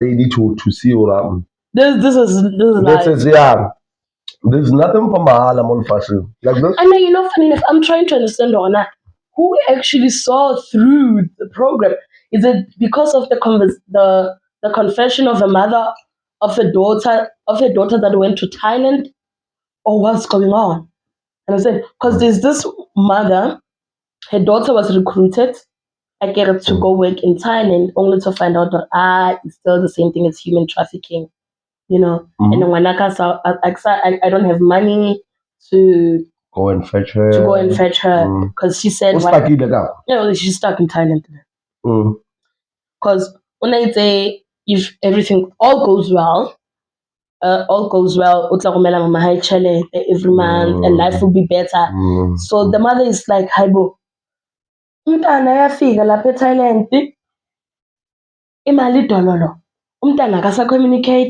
lady to see what This is this life. is there's nothing for Mahala Molfashu. Like this. And then, funny enough, I'm trying to understand Ona, who actually saw through the program. Is it because of the confession of a mother of a daughter that went to Thailand, or what's going on? And I said, because there's this mother, her daughter was recruited, I get it, to go work in Thailand, only to find out that it's still the same thing as human trafficking, And then when I don't have money to Go and fetch her. Because she said, she's stuck in Thailand. Because when I say if everything all goes well, utla mama hai chelete every month and life will be better. So the mother is like, Haibo, umntana yafika lapha eThailand, imali dololo, umntana akasa communicate.